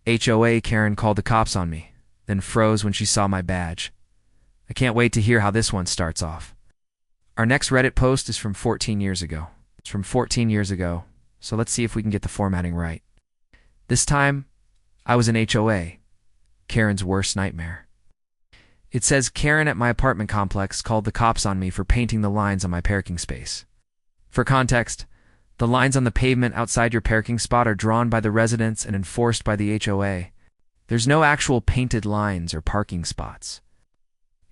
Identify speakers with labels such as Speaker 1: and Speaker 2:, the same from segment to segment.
Speaker 1: HOA Karen called the cops on me, then froze when she saw my badge. I can't wait to hear how this one starts off. Our next Reddit post is from 14 years ago. It's from 14 years ago, so let's see if we can get the formatting right. This time, I was in HOA, Karen's worst nightmare. It says Karen at my apartment complex called the cops on me for painting the lines on my parking space. For context, the lines on the pavement outside your parking spot are drawn by the residents and enforced by the HOA. There's no actual painted lines or parking spots.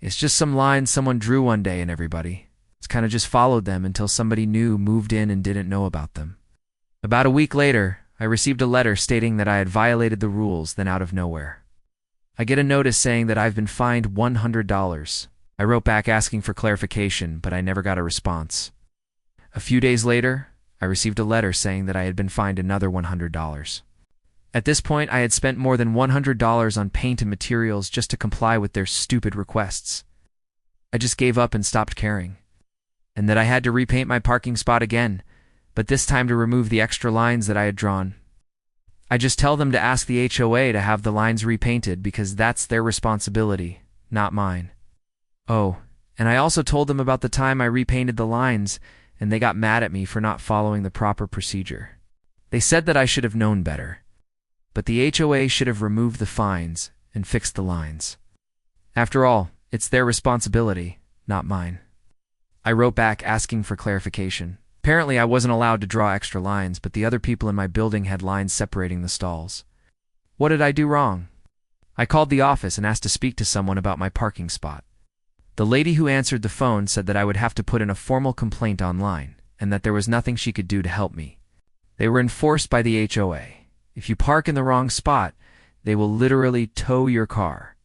Speaker 1: It's just some lines someone drew one day and everybody. It's kind of just followed them until somebody new moved in and didn't know about them. About a week later, I received a letter stating that I had violated the rules, then out of nowhere. I get a notice saying that I've been fined $100. I wrote back asking for clarification, but I never got a response. A few days later, I received a letter saying that I had been fined another $100. At this point, I had spent more than $100 on paint and materials just to comply with their stupid requests. I just gave up and stopped caring. And that I had to repaint my parking spot again, but this time to remove the extra lines that I had drawn. I just tell them to ask the HOA to have the lines repainted because that's their responsibility, not mine. Oh, and I also told them about the time I repainted the lines, and they got mad at me for not following the proper procedure. They said that I should have known better, but the HOA should have removed the fines and fixed the lines. After all, it's their responsibility, not mine. I wrote back asking for clarification. Apparently, I wasn't allowed to draw extra lines, but the other people in my building had lines separating the stalls. What did I do wrong? I called the office and asked to speak to someone about my parking spot. The lady who answered the phone said that I would have to put in a formal complaint online, and that there was nothing she could do to help me. They were enforced by the HOA. If you park in the wrong spot, they will literally tow your car.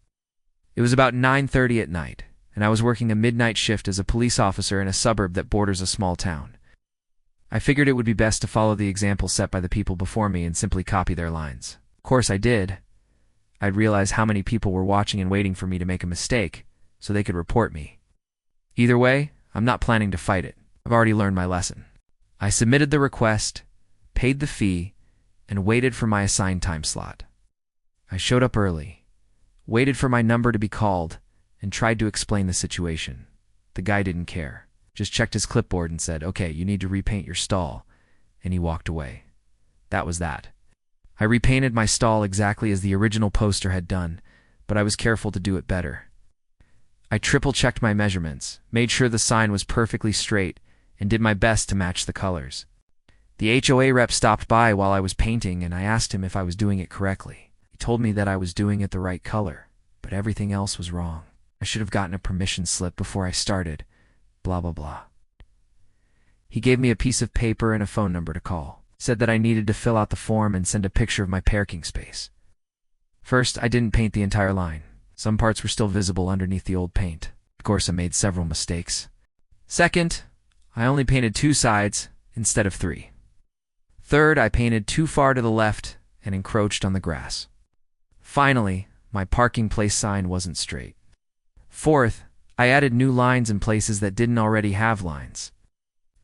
Speaker 1: It was about 9:30 at night, and I was working a midnight shift as a police officer in a suburb that borders a small town. I figured it would be best to follow the example set by the people before me and simply copy their lines. Of course I did. I'd realized how many people were watching and waiting for me to make a mistake, so they could report me. Either way, I'm not planning to fight it. I've already learned my lesson. I submitted the request, paid the fee, and waited for my assigned time slot. I showed up early, waited for my number to be called, and tried to explain the situation. The guy didn't care. Just checked his clipboard and said, "Okay, you need to repaint your stall," and he walked away. That was that. I repainted my stall exactly as the original poster had done, but I was careful to do it better. I triple-checked my measurements, made sure the sign was perfectly straight, and did my best to match the colors. The HOA rep stopped by while I was painting, and I asked him if I was doing it correctly. He told me that I was doing it the right color, but everything else was wrong. I should have gotten a permission slip before I started. Blah, blah, blah. He gave me a piece of paper and a phone number to call. Said that I needed to fill out the form and send a picture of my parking space. First, I didn't paint the entire line. Some parts were still visible underneath the old paint. Of course, I made several mistakes. Second, I only painted 2 sides instead of 3. Third, I painted too far to the left and encroached on the grass. Finally, my parking place sign wasn't straight. Fourth, I added new lines in places that didn't already have lines.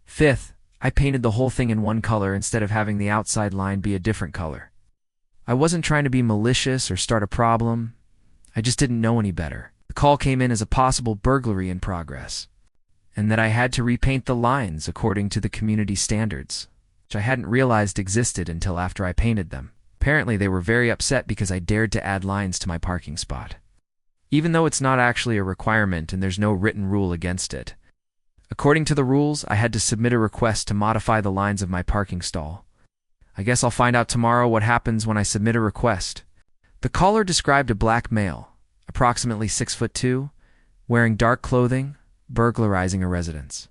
Speaker 1: Fifth, I painted the whole thing in one color instead of having the outside line be a different color. I wasn't trying to be malicious or start a problem. I just didn't know any better. The call came in as a possible burglary in progress, and that I had to repaint the lines according to the community standards, which I hadn't realized existed until after I painted them. Apparently, they were very upset because I dared to add lines to my parking spot, even though it's not actually a requirement and there's no written rule against it. According to the rules, I had to submit a request to modify the lines of my parking stall. I guess I'll find out tomorrow what happens when I submit a request. The caller described a black male, approximately 6'2", wearing dark clothing, burglarizing a residence.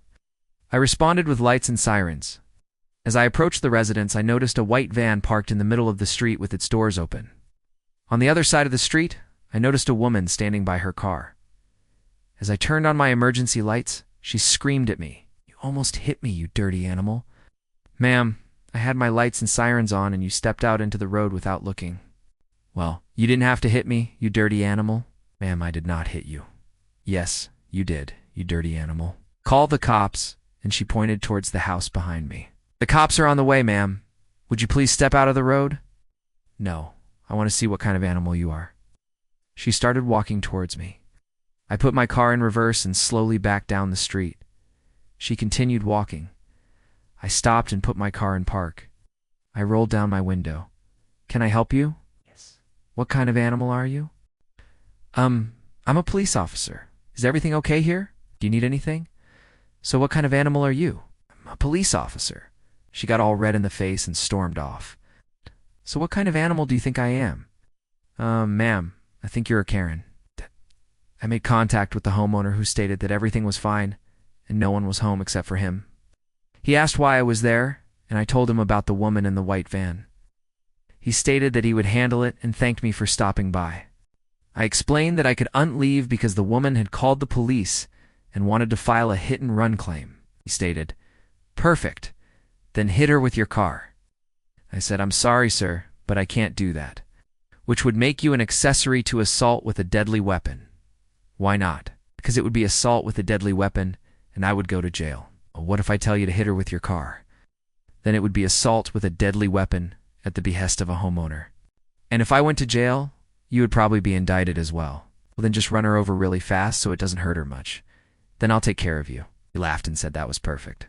Speaker 1: I responded with lights and sirens. As I approached the residence, I noticed a white van parked in the middle of the street with its doors open. On the other side of the street, I noticed a woman standing by her car. As I turned on my emergency lights, she screamed at me. "You almost hit me, you dirty animal." "Ma'am, I had my lights and sirens on and you stepped out into the road without looking." "Well, you didn't have to hit me, you dirty animal." "Ma'am, I did not hit you." "Yes, you did, you dirty animal." "Call the cops," and she pointed towards the house behind me. "The cops are on the way, ma'am. Would you please step out of the road?" "No, I want to see what kind of animal you are. She started walking towards me. I put my car in reverse and slowly backed down the street. She continued walking. I stopped and put my car in park. I rolled down my window. Can I help you? Yes. What kind of animal are you? I'm a police officer. Is everything okay here? Do you need anything? So what kind of animal are you? I'm a police officer. She got all red in the face and stormed off. So what kind of animal do you think I am? Ma'am, I think you're a Karen. I made contact with the homeowner who stated that everything was fine and no one was home except for him. He asked why I was there, and I told him about the woman in the white van. He stated that he would handle it and thanked me for stopping by. I explained that I could leave because the woman had called the police and wanted to file a hit-and-run claim. He stated, "Perfect. Then hit her with your car." I said, "I'm sorry, sir, but I can't do that, which would make you an accessory to assault with a deadly weapon." "Why not?" "Because it would be assault with a deadly weapon, and I would go to jail." "Well, what if I tell you to hit her with your car?" "Then it would be assault with a deadly weapon at the behest of a homeowner. And if I went to jail, you would probably be indicted as well." "Well, then just run her over really fast so it doesn't hurt her much. Then I'll take care of you." He laughed and said that was perfect.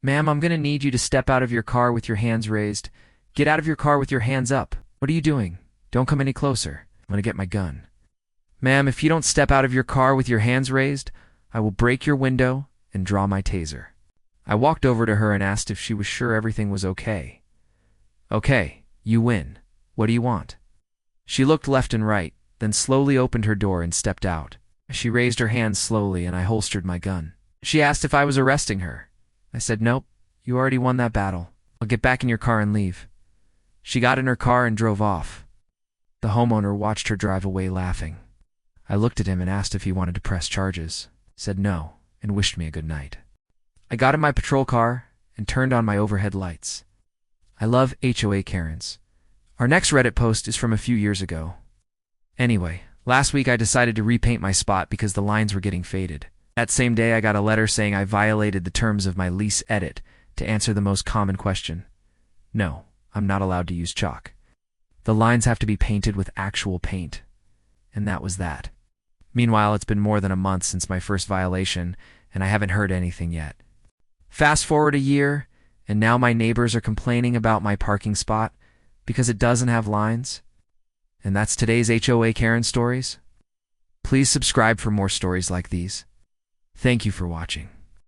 Speaker 1: "Ma'am, I'm going to need you to step out of your car with your hands raised. Get out of your car with your hands up. What are you doing? Don't come any closer. I'm going to get my gun." "Ma'am, if you don't step out of your car with your hands raised, I will break your window and draw my taser." I walked over to her and asked if she was sure everything was okay. "Okay, you win. What do you want?" She looked left and right, then slowly opened her door and stepped out. She raised her hands slowly and I holstered my gun. She asked if I was arresting her. I said, "Nope, you already won that battle. I'll get back in your car and leave." She got in her car and drove off. The homeowner watched her drive away laughing. I looked at him and asked if he wanted to press charges, said no, and wished me a good night. I got in my patrol car and turned on my overhead lights. I love HOA Karens. Our next Reddit post is from a few years ago. Anyway, last week I decided to repaint my spot because the lines were getting faded. That same day I got a letter saying I violated the terms of my lease edit to answer the most common question. No, I'm not allowed to use chalk. The lines have to be painted with actual paint. And that was that. Meanwhile, it's been more than a month since my first violation, and I haven't heard anything yet. Fast forward a year, and now my neighbors are complaining about my parking spot because it doesn't have lines. And that's today's HOA Karen stories. Please subscribe for more stories like these. Thank you for watching.